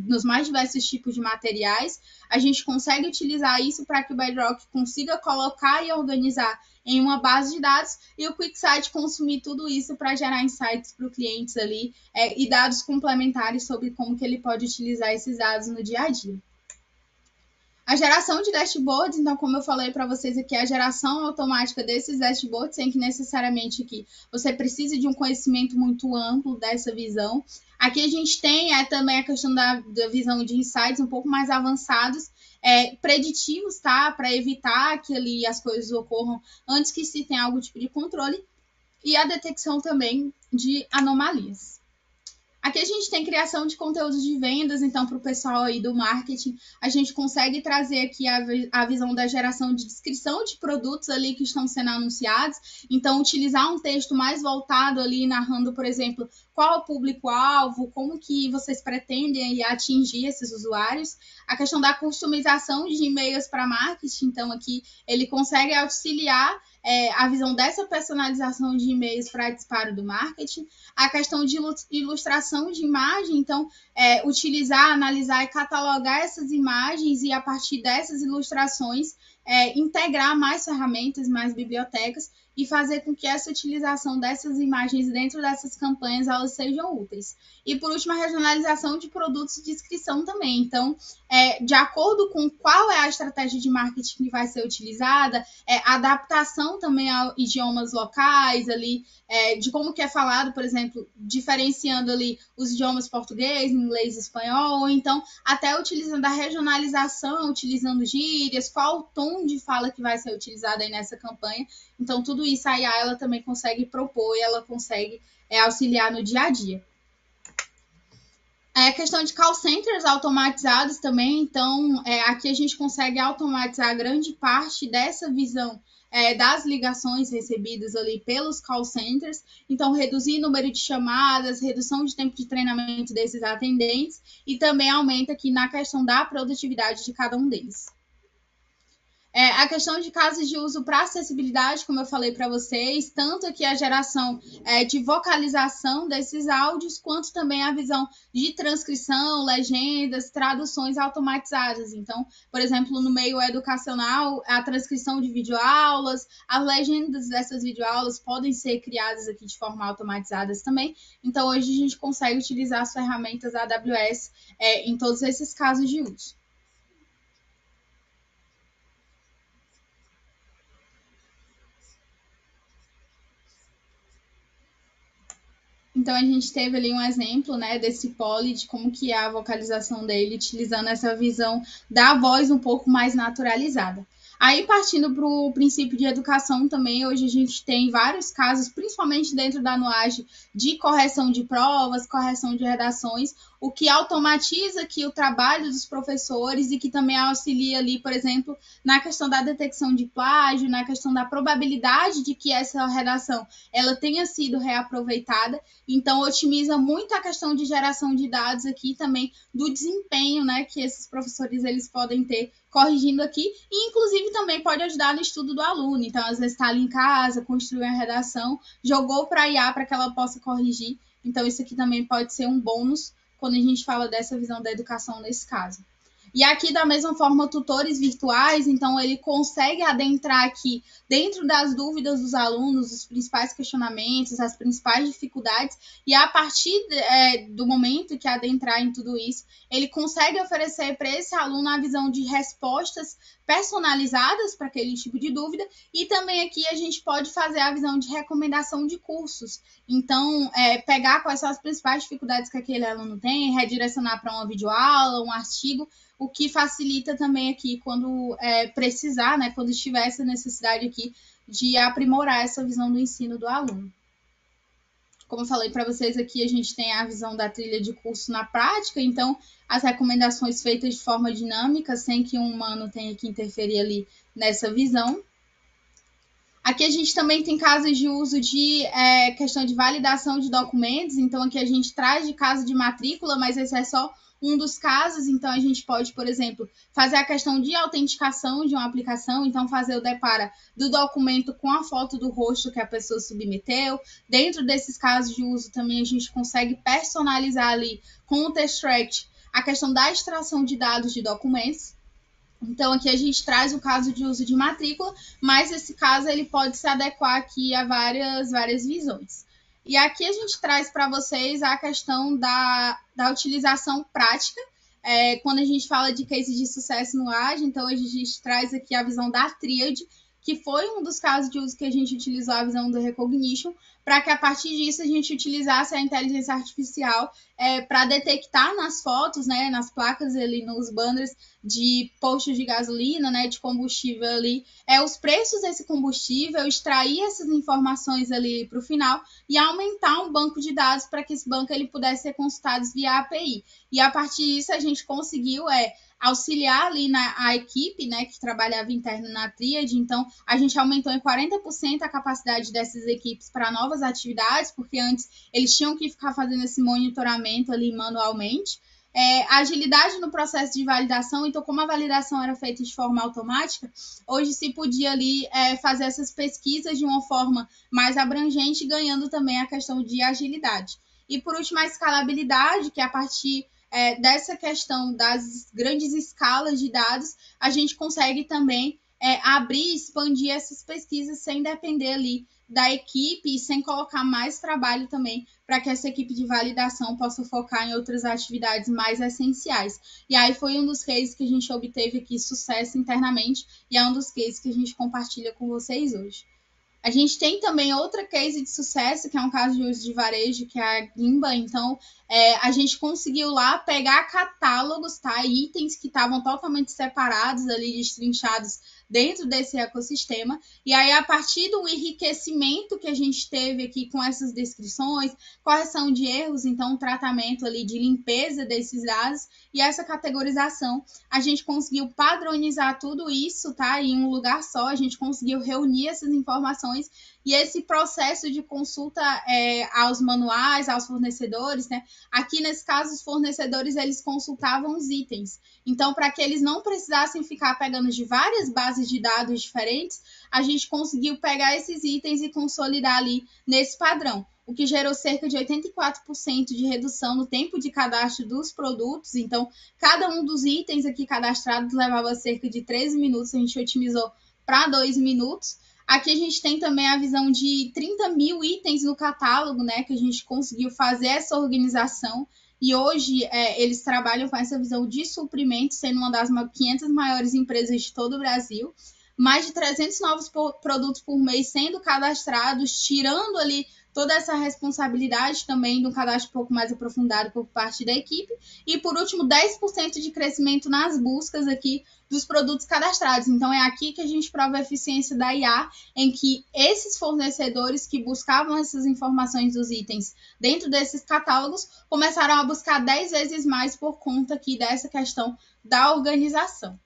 nos mais diversos tipos de materiais, a gente consegue utilizar isso para que o Bedrock consiga colocar e organizar em uma base de dados e o QuickSight consumir tudo isso para gerar insights para o cliente ali e dados complementares sobre como que ele pode utilizar esses dados no dia a dia. A geração de dashboards, então, como eu falei para vocês aqui, a geração automática desses dashboards, sem que necessariamente aqui você precise de um conhecimento muito amplo dessa visão. Aqui a gente tem também a questão da visão de insights um pouco mais avançados, preditivos, tá? Para evitar que ali as coisas ocorram antes que se tenha algum tipo de controle. E a detecção também de anomalias. Aqui a gente tem criação de conteúdos de vendas, então para o pessoal aí do marketing, a gente consegue trazer aqui a visão da geração de descrição de produtos ali que estão sendo anunciados, então utilizar um texto mais voltado ali, narrando, por exemplo, qual é o público-alvo, como que vocês pretendem atingir esses usuários. A questão da customização de e-mails para marketing, então aqui ele consegue auxiliar a visão dessa personalização de e-mails para disparo do marketing, a questão de ilustração de imagem, então utilizar, analisar e catalogar essas imagens e a partir dessas ilustrações integrar mais ferramentas, mais bibliotecas e fazer com que essa utilização dessas imagens dentro dessas campanhas elas sejam úteis. E por último, a regionalização de produtos de inscrição também. Então, de acordo com qual é a estratégia de marketing que vai ser utilizada, adaptação também a idiomas locais ali, de como que é falado, por exemplo, diferenciando ali os idiomas português, inglês e espanhol, ou então até utilizando a regionalização, utilizando gírias, qual o tom de fala que vai ser utilizado aí nessa campanha. Então, tudo isso a IA ela também consegue propor e ela consegue auxiliar no dia a dia. A questão de call centers automatizados também, então aqui a gente consegue automatizar grande parte dessa visão das ligações recebidas ali pelos call centers, então reduzir o número de chamadas, redução de tempo de treinamento desses atendentes e também aumenta aqui na questão da produtividade de cada um deles. A questão de casos de uso para acessibilidade, como eu falei para vocês, tanto aqui a geração de vocalização desses áudios, quanto também a visão de transcrição, legendas, traduções automatizadas. Então, por exemplo, no meio educacional, a transcrição de videoaulas, as legendas dessas videoaulas podem ser criadas aqui de forma automatizada também. Então, hoje a gente consegue utilizar as ferramentas AWS em todos esses casos de uso. Então, a gente teve ali um exemplo, né, desse Poly, de como que é a vocalização dele, utilizando essa visão da voz um pouco mais naturalizada. Aí, partindo para o princípio de educação também, hoje a gente tem vários casos, principalmente dentro da Nuage, de correção de provas, correção de redações, o que automatiza aqui o trabalho dos professores e que também auxilia ali, por exemplo, na questão da detecção de plágio, na questão da probabilidade de que essa redação ela tenha sido reaproveitada. Então, otimiza muito a questão de geração de dados aqui também, do desempenho, né, que esses professores eles podem ter corrigindo aqui, e inclusive também pode ajudar no estudo do aluno. Então, às vezes está ali em casa, construiu a redação, jogou para a IA para que ela possa corrigir. Então, isso aqui também pode ser um bônus quando a gente fala dessa visão da educação nesse caso. E aqui, da mesma forma, tutores virtuais, então ele consegue adentrar aqui dentro das dúvidas dos alunos, os principais questionamentos, as principais dificuldades, e a partir do momento que adentrar em tudo isso, ele consegue oferecer para esse aluno a visão de respostas personalizadas para aquele tipo de dúvida, e também aqui a gente pode fazer a visão de recomendação de cursos. Então, pegar quais são as principais dificuldades que aquele aluno tem, redirecionar para uma videoaula, um artigo, o que facilita também aqui quando precisar, né, quando estiver essa necessidade aqui de aprimorar essa visão do ensino do aluno. Como eu falei para vocês aqui, a gente tem a visão da trilha de curso na prática, então as recomendações feitas de forma dinâmica, sem que um humano tenha que interferir ali nessa visão. Aqui a gente também tem casos de uso de questão de validação de documentos, então aqui a gente traz de caso de matrícula, mas esse é só um dos casos. Então, a gente pode, por exemplo, fazer a questão de autenticação de uma aplicação, então fazer o depara do documento com a foto do rosto que a pessoa submeteu. Dentro desses casos de uso também a gente consegue personalizar ali com o Test-Tract a questão da extração de dados de documentos. Então, aqui a gente traz o caso de uso de matrícula, mas esse caso ele pode se adequar aqui a várias visões. E aqui a gente traz para vocês a questão da utilização prática. Quando a gente fala de case de sucesso no Agile, então a gente traz aqui a visão da tríade, que foi um dos casos de uso que a gente utilizou a visão do Recognition, para que a partir disso a gente utilizasse a inteligência artificial para detectar nas fotos, né, nas placas ali, nos banners de postos de gasolina, né, de combustível ali, os preços desse combustível, extrair essas informações ali para o final e aumentar um banco de dados para que esse banco ele pudesse ser consultado via API. E a partir disso a gente conseguiu auxiliar ali a equipe, né, que trabalhava interno na tríade. Então, a gente aumentou em 40% a capacidade dessas equipes para novas atividades, porque antes eles tinham que ficar fazendo esse monitoramento ali manualmente. Agilidade no processo de validação, então como a validação era feita de forma automática, hoje se podia ali fazer essas pesquisas de uma forma mais abrangente, ganhando também a questão de agilidade. E por último, a escalabilidade, que a partir dessa questão das grandes escalas de dados, a gente consegue também abrir e expandir essas pesquisas sem depender ali da equipe e sem colocar mais trabalho também para que essa equipe de validação possa focar em outras atividades mais essenciais. E aí foi um dos cases que a gente obteve aqui sucesso internamente e é um dos cases que a gente compartilha com vocês hoje. A gente tem também outra case de sucesso, que é um caso de uso de varejo, que é a Gimba. Então, a gente conseguiu lá pegar catálogos, tá? Itens que estavam totalmente separados ali, destrinchados dentro desse ecossistema. E aí, a partir do enriquecimento que a gente teve aqui com essas descrições, correção de erros, então, um tratamento ali de limpeza desses dados e essa categorização, a gente conseguiu padronizar tudo isso, tá? Em um lugar só, a gente conseguiu reunir essas informações e esse processo de consulta aos manuais, aos fornecedores, né? Aqui, nesse caso, os fornecedores, eles consultavam os itens. Então, para que eles não precisassem ficar pegando de várias bases de dados diferentes, a gente conseguiu pegar esses itens e consolidar ali nesse padrão, o que gerou cerca de 84% de redução no tempo de cadastro dos produtos. Então, cada um dos itens aqui cadastrados levava cerca de 13 minutos, a gente otimizou para 2 minutos. Aqui a gente tem também a visão de 30 mil itens no catálogo, né, que a gente conseguiu fazer essa organização. E hoje eles trabalham com essa visão de suprimento, sendo uma das 500 maiores empresas de todo o Brasil. Mais de 300 novos produtos por mês sendo cadastrados, tirando ali toda essa responsabilidade também de um cadastro um pouco mais aprofundado por parte da equipe. E, por último, 10% de crescimento nas buscas aqui dos produtos cadastrados. Então, é aqui que a gente prova a eficiência da IA, em que esses fornecedores que buscavam essas informações dos itens dentro desses catálogos começaram a buscar 10 vezes mais por conta aqui dessa questão da organização.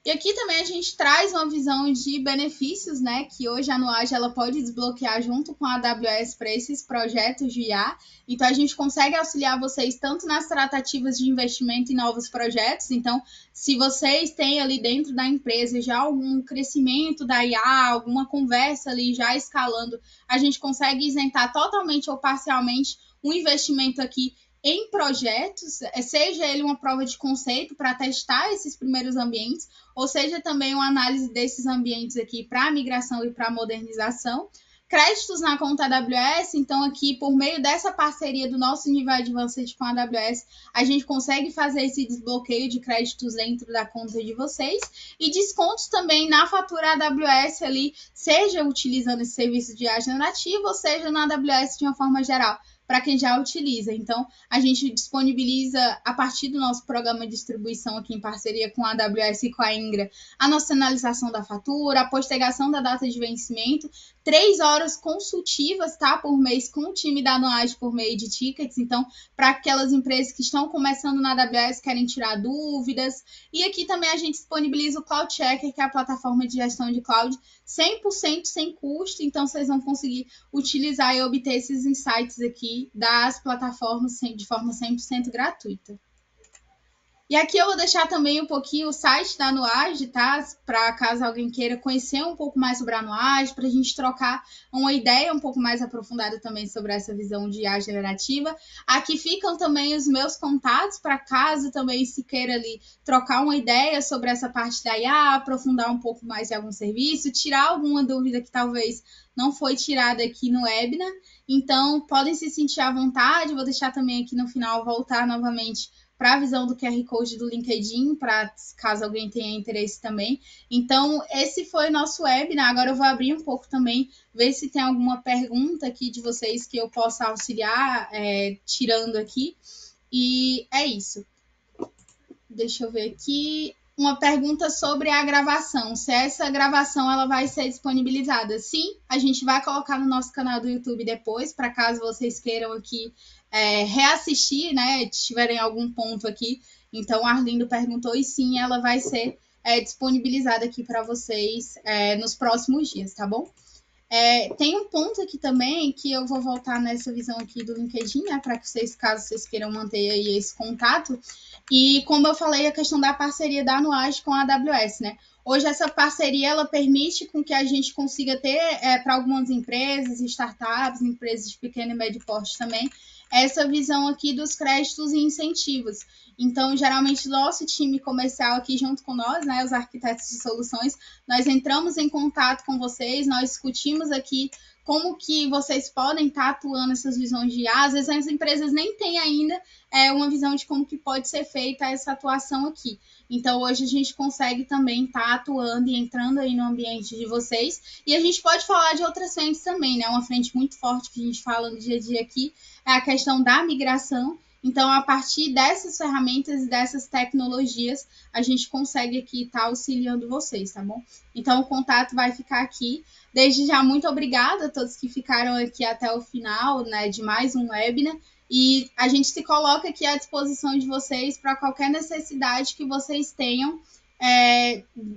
E aqui também a gente traz uma visão de benefícios, né, que hoje a Nuage ela pode desbloquear junto com a AWS para esses projetos de IA. Então, a gente consegue auxiliar vocês tanto nas tratativas de investimento em novos projetos. Então, se vocês têm ali dentro da empresa já algum crescimento da IA, alguma conversa ali já escalando, a gente consegue isentar totalmente ou parcialmente um investimento aqui em projetos, seja ele uma prova de conceito para testar esses primeiros ambientes, ou seja também uma análise desses ambientes aqui para migração e para modernização. Créditos na conta AWS, então aqui por meio dessa parceria do nosso nível Advanced com a AWS, a gente consegue fazer esse desbloqueio de créditos dentro da conta de vocês e descontos também na fatura AWS ali, seja utilizando esse serviço de IA generativo, ou seja na AWS de uma forma geral, para quem já utiliza. Então, a gente disponibiliza, a partir do nosso programa de distribuição aqui em parceria com a AWS e com a Ingra, a nacionalização da fatura, a postergação da data de vencimento, 3 horas consultivas, tá, por mês com o time da Nuage por meio de tickets. Então, para aquelas empresas que estão começando na AWS, querem tirar dúvidas. E aqui também a gente disponibiliza o Cloud Checker, que é a plataforma de gestão de cloud, 100% sem custo. Então, vocês vão conseguir utilizar e obter esses insights aqui aqui das plataformas de forma 100% gratuita. E aqui eu vou deixar também um pouquinho o site da Nuage, tá? Para caso alguém queira conhecer um pouco mais sobre a Nuage, para a gente trocar uma ideia um pouco mais aprofundada também sobre essa visão de IA generativa. Aqui ficam também os meus contatos, para caso também se queira ali trocar uma ideia sobre essa parte da IA, aprofundar um pouco mais em algum serviço, tirar alguma dúvida que talvez não foi tirada aqui no webinar. Então, podem se sentir à vontade. Vou deixar também aqui no final, voltar novamente para a visão do QR Code do LinkedIn, para caso alguém tenha interesse também. Então, esse foi o nosso webinar. Agora eu vou abrir um pouco também, ver se tem alguma pergunta aqui de vocês que eu possa auxiliar, tirando aqui. E é isso. Deixa eu ver aqui. Uma pergunta sobre a gravação. Se essa gravação ela vai ser disponibilizada? Sim, a gente vai colocar no nosso canal do YouTube depois, para caso vocês queiram aqui reassistir, né? Tiverem algum ponto aqui. Então, o Arlindo perguntou e sim, ela vai ser disponibilizada aqui para vocês nos próximos dias, tá bom? Tem um ponto aqui também que eu vou voltar nessa visão aqui do LinkedIn, né? Para que vocês, caso vocês queiram manter aí esse contato. E como eu falei, a questão da parceria da Nuage com a AWS, né? Hoje essa parceria ela permite com que a gente consiga ter para algumas empresas, startups, empresas de pequeno e médio porte também, essa visão aqui dos créditos e incentivos. Então, geralmente, nosso time comercial aqui junto com nós, né, os arquitetos de soluções, nós entramos em contato com vocês, nós discutimos aqui como que vocês podem estar atuando nessas visões de IA. Às vezes as empresas nem têm ainda uma visão de como que pode ser feita essa atuação aqui. Então, hoje a gente consegue também estar atuando e entrando aí no ambiente de vocês. E a gente pode falar de outras frentes também, né? Uma frente muito forte que a gente fala no dia a dia aqui é a questão da migração. Então, a partir dessas ferramentas e dessas tecnologias, a gente consegue aqui estar auxiliando vocês, tá bom? Então, o contato vai ficar aqui. Desde já, muito obrigada a todos que ficaram aqui até o final, né, de mais um webinar. E a gente se coloca aqui à disposição de vocês para qualquer necessidade que vocês tenham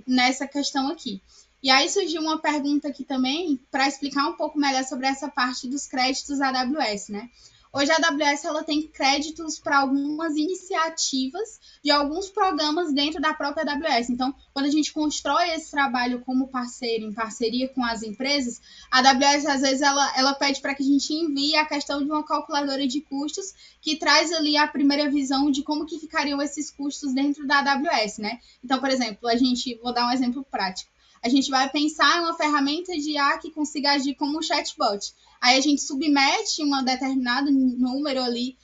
nessa questão aqui. E aí surgiu uma pergunta aqui também para explicar um pouco melhor sobre essa parte dos créditos AWS, né? Hoje a AWS ela tem créditos para algumas iniciativas de alguns programas dentro da própria AWS. Então, quando a gente constrói esse trabalho como parceiro, em parceria com as empresas, a AWS, às vezes, ela pede para que a gente envie a questão de uma calculadora de custos que traz ali a primeira visão de como que ficariam esses custos dentro da AWS, né? Então, por exemplo, vou dar um exemplo prático. A gente vai pensar em uma ferramenta de IA que consiga agir como um chatbot. Aí a gente submete um determinado número ali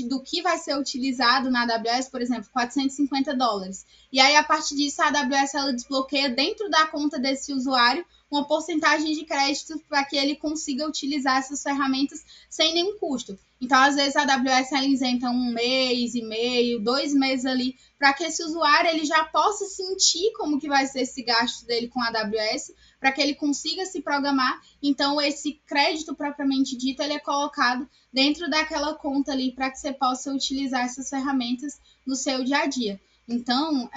do que vai ser utilizado na AWS, por exemplo, $450. E aí, a partir disso, a AWS ela desbloqueia dentro da conta desse usuário uma porcentagem de crédito para que ele consiga utilizar essas ferramentas sem nenhum custo. Então, às vezes, a AWS ela isenta 1 mês e meio, 2 meses ali, para que esse usuário ele já possa sentir como que vai ser esse gasto dele com a AWS, para que ele consiga se programar. Então, esse crédito propriamente dito, ele é colocado dentro daquela conta ali, para que você possa utilizar essas ferramentas no seu dia a dia. Então,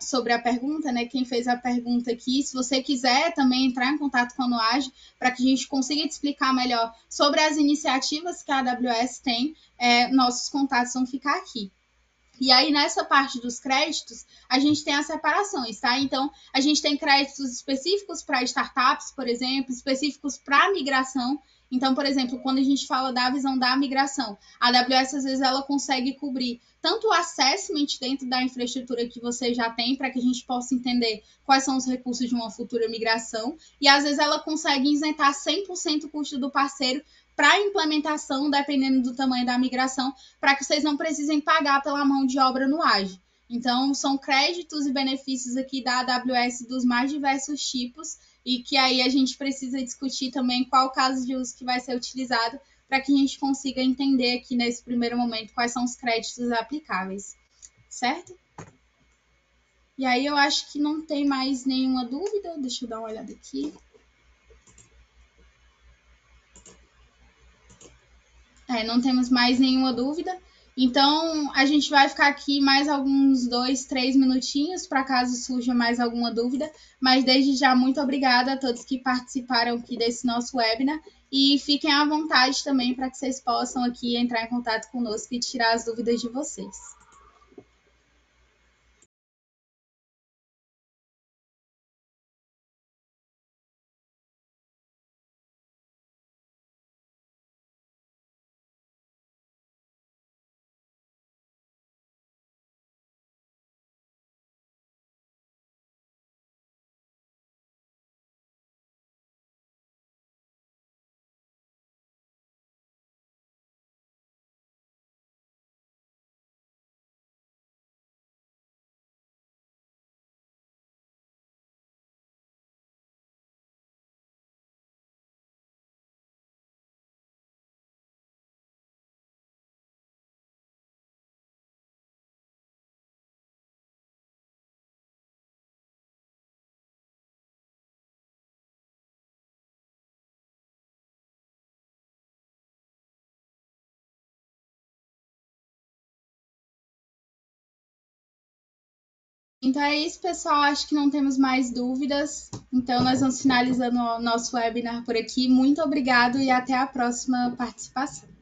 sobre a pergunta, né? Quem fez a pergunta aqui, se você quiser também entrar em contato com a Nuage, para que a gente consiga te explicar melhor sobre as iniciativas que a AWS tem, nossos contatos vão ficar aqui. E aí, nessa parte dos créditos, a gente tem as separações, tá? Então, a gente tem créditos específicos para startups, por exemplo, específicos para migração. Então, por exemplo, quando a gente fala da visão da migração, a AWS, às vezes, ela consegue cobrir tanto o assessment dentro da infraestrutura que você já tem, para que a gente possa entender quais são os recursos de uma futura migração, e às vezes ela consegue isentar 100% o custo do parceiro para a implementação, dependendo do tamanho da migração, para que vocês não precisem pagar pela mão de obra no Age. Então, são créditos e benefícios aqui da AWS dos mais diversos tipos, e que aí a gente precisa discutir também qual o caso de uso que vai ser utilizado, para que a gente consiga entender aqui nesse primeiro momento quais são os créditos aplicáveis, certo? E aí eu acho que não tem mais nenhuma dúvida, deixa eu dar uma olhada aqui. Não temos mais nenhuma dúvida. Então, a gente vai ficar aqui mais alguns 2, 3 minutinhos para caso surja mais alguma dúvida. Mas desde já, muito obrigada a todos que participaram aqui desse nosso webinar. E fiquem à vontade também para que vocês possam aqui entrar em contato conosco e tirar as dúvidas de vocês. Então é isso, pessoal. Acho que não temos mais dúvidas. Então nós vamos finalizando o nosso webinar por aqui. Muito obrigado e até a próxima participação.